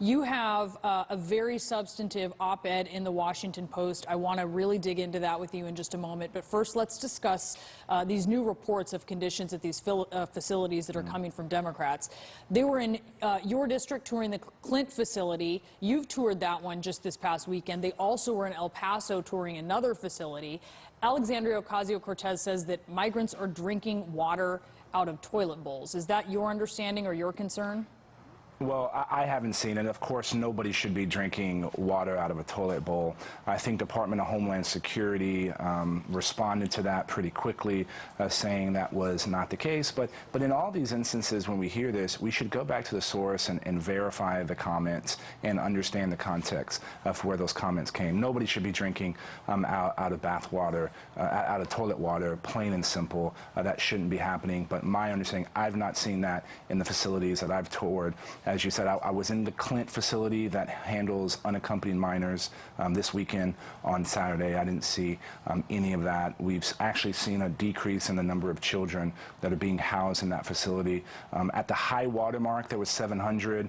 You have a very substantive op-ed in the Washington Post. I want to really dig into that with you in just a moment. But first, let's discuss these new reports of conditions at these facilities that are coming from Democrats. They were in your district touring the Clint facility. You've toured that one just this past weekend. They also were in El Paso touring another facility. Alexandria Ocasio-Cortez says that migrants are drinking water out of toilet bowls. Is that your understanding or your concern? Well, I haven't seen it. Of course, nobody should be drinking water out of a toilet bowl. I think Department of Homeland Security responded to that pretty quickly, saying that was not the case. But in all these instances, when we hear this, we should go back to the source and verify the comments and understand the context of where those comments came. Nobody should be drinking out of bath water, out of toilet water, plain and simple. That shouldn't be happening. But my understanding, I've not seen that in the facilities that I've toured. As you said, I was in the Clint facility that handles unaccompanied minors this weekend on Saturday. I didn't see any of that. We've actually seen a decrease in the number of children that are being housed in that facility. At the high water mark, there was 700.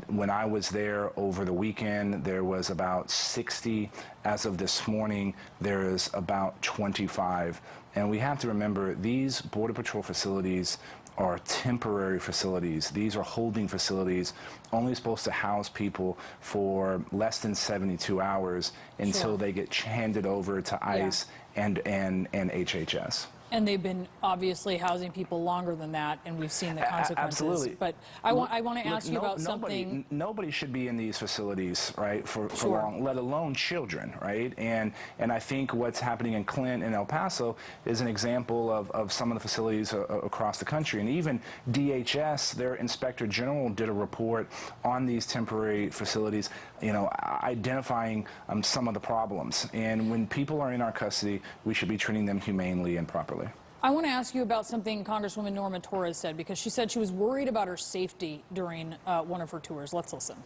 When I was there over the weekend, there was about 60. As of this morning, there is about 25. And we have to remember, these Border Patrol facilities are temporary facilities. These are holding facilities only supposed to house people for less than 72 hours until they get handed over to ICE and HHS. And they've been obviously housing people longer than that, and we've seen the consequences. Absolutely. But I want to ask you about something. Nobody should be in these facilities, right, for long, let alone children, right? And I think what's happening in Clint and El Paso is an example of some of the facilities across the country. And even DHS, their Inspector General, did a report on these temporary facilities, you know, identifying some of the problems. And when people are in our custody, we should be treating them humanely and properly. I want to ask you about something Congresswoman Norma Torres said, because she said she was worried about her safety during one of her tours. Let's listen.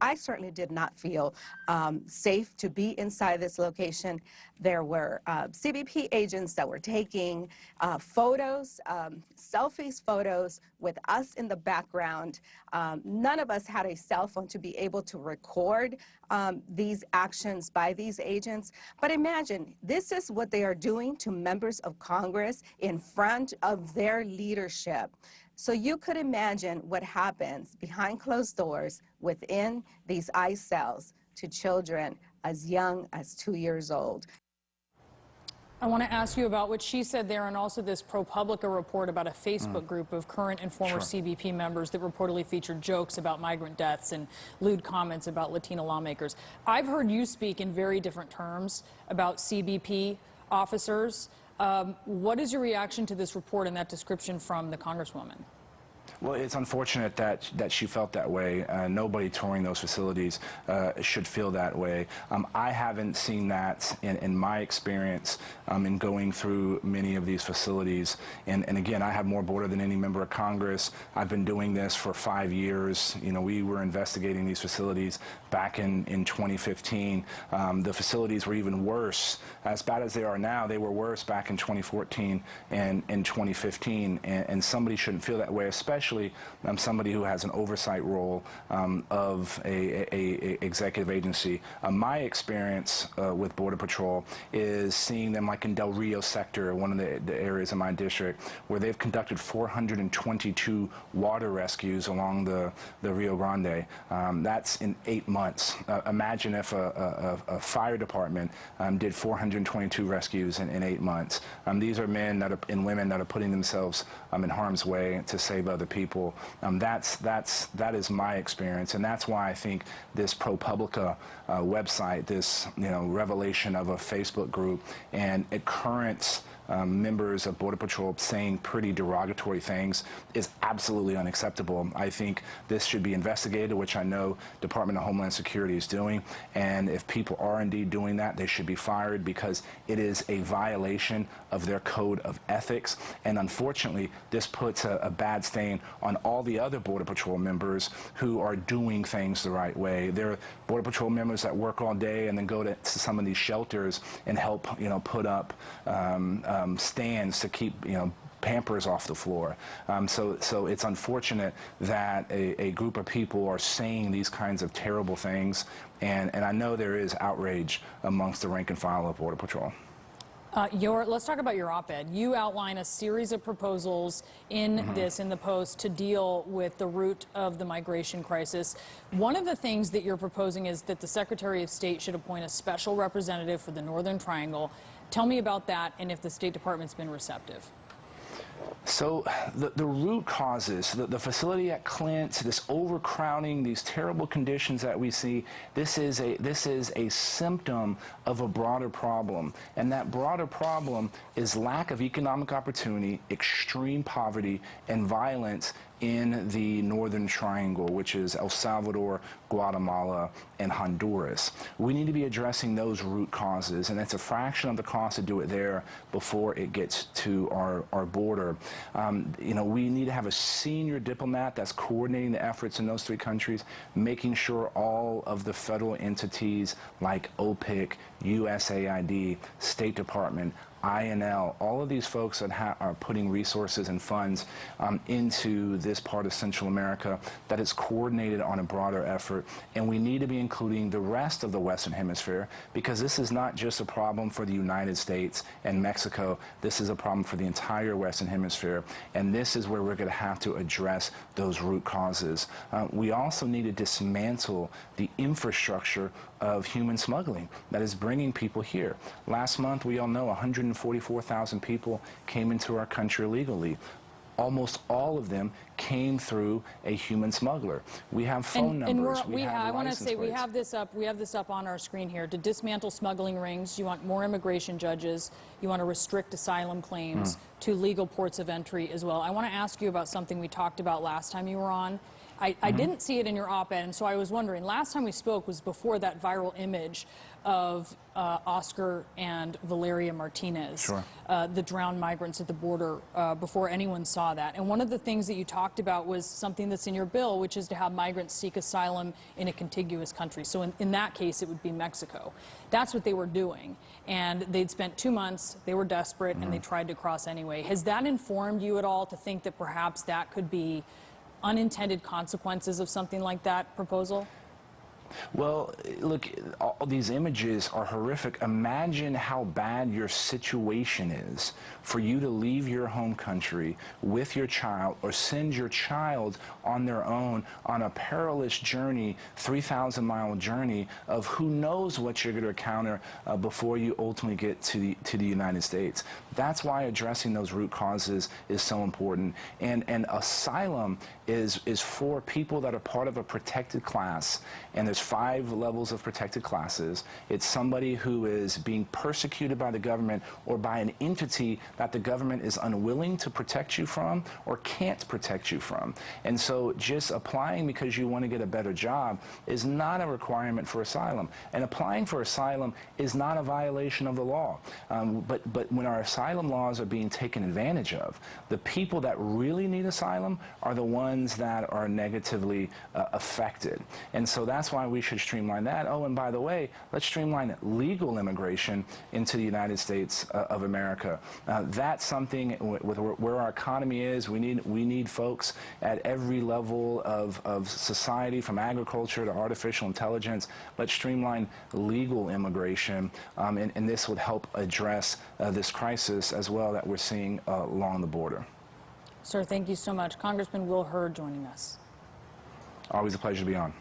I certainly did not feel safe to be inside this location. There were CBP agents that were taking photos, photos with us in the background. None of us had a cell phone to be able to record these actions by these agents. But imagine, this is what they are doing to members of Congress in front of their leadership. So you could imagine what happens behind closed doors within these ICE cells to children as young as 2 years old. I want to ask you about what she said there, and also this ProPublica report about a Facebook group of current and former CBP members that reportedly featured jokes about migrant deaths and lewd comments about Latino lawmakers. I've heard you speak in very different terms about CBP officers. What is your reaction to this report and that description from the Congresswoman? Well, it's unfortunate that she felt that way. Nobody touring those facilities should feel that way. I haven't seen that in my experience in going through many of these facilities. And again, I have more border than any member of Congress. I've been doing this for 5 years. You know, we were investigating these facilities back in 2015. The facilities were even worse. As bad as they are now, they were worse back in 2014 and in 2015. And somebody shouldn't feel that way, especially somebody who has an oversight role of a executive agency. My experience with Border Patrol is seeing them like in Del Rio sector, one of the areas in my district, where they've conducted 422 water rescues along the Rio Grande. That's in 8 months. Imagine if a fire department did 422 rescues in 8 months. These are men and women that are putting themselves in harm's way to save other people. That is my experience, and that's why I think this ProPublica website, this revelation of a Facebook group, and current members of Border Patrol saying pretty derogatory things is absolutely unacceptable. I think this should be investigated, which I know Department of Homeland Security is doing, and if people are indeed doing that, they should be fired, because it is a violation of their code of ethics. And unfortunately, this puts a bad stain on all the other Border Patrol members who are doing things the right way. There are Border Patrol members that work all day and then go to some of these shelters and help, put up stands to keep, Pampers off the floor. So it's unfortunate that a group of people are saying these kinds of terrible things, and I know there is outrage amongst the rank and file of Border Patrol. Let's talk about your op-ed. You outline a series of proposals in the Post to deal with the root of the migration crisis. One of the things that you're proposing is that the Secretary of State should appoint a special representative for the Northern Triangle. Tell me about that and if the State Department's been receptive. So the root causes, the facility at Clint, this overcrowding, these terrible conditions that we see, this is a symptom of a broader problem. And that broader problem is lack of economic opportunity, extreme poverty, and violence in the Northern Triangle, which is El Salvador, Guatemala, and Honduras. We need to be addressing those root causes, and it's a fraction of the cost to do it there before it gets to our border. You know, we need to have a senior diplomat that's coordinating the efforts in those three countries, making sure all of the federal entities like OPIC, USAID, State Department, INL, all of these folks that are putting resources and funds into this part of Central America, that it's coordinated on a broader effort. And we need to be including the rest of the Western Hemisphere, because this is not just a problem for the United States and Mexico. This is a problem for the entire Western Hemisphere. And this is where we're going to have to address those root causes. We also need to dismantle the infrastructure of human smuggling that is bringing people here. Last month, we all know 144,000 people came into our country illegally. Almost all of them came through a human smuggler. We have phone numbers. I want to say we have this up on our screen here. To dismantle smuggling rings, you want more immigration judges. You want to restrict asylum claims to legal ports of entry as well. I want to ask you about something we talked about last time you were on. I didn't see it in your op-ed, and so I was wondering, last time we spoke was before that viral image of Oscar and Valeria Martinez, the drowned migrants at the border, before anyone saw that. And one of the things that you talked about was something that's in your bill, which is to have migrants seek asylum in a contiguous country. So in that case, it would be Mexico. That's what they were doing. And they'd spent 2 months, they were desperate, and they tried to cross anyway. Has that informed you at all to think that perhaps that could be unintended consequences of something like that proposal? Well, look, all these images are horrific. Imagine how bad your situation is for you to leave your home country with your child or send your child on their own on a perilous journey, 3,000-mile journey of who knows what you're going to encounter before you ultimately get to the United States. That's why addressing those root causes is so important. And asylum is for people that are part of a protected class, and there's 5 levels of protected classes. It's somebody who is being persecuted by the government or by an entity that the government is unwilling to protect you from or can't protect you from. And so just applying because you want to get a better job is not a requirement for asylum. And applying for asylum is not a violation of the law. But when our asylum laws are being taken advantage of, the people that really need asylum are the ones that are negatively affected. And so that's why we should streamline that. Oh, and by the way, let's streamline legal immigration into the United States of America. That's something with where our economy is. We need folks at every level of society, from agriculture to artificial intelligence. Let's streamline legal immigration, and this would help address this crisis as well that we're seeing along the border. Sir, thank you so much. Congressman Will Hurd joining us. Always a pleasure to be on.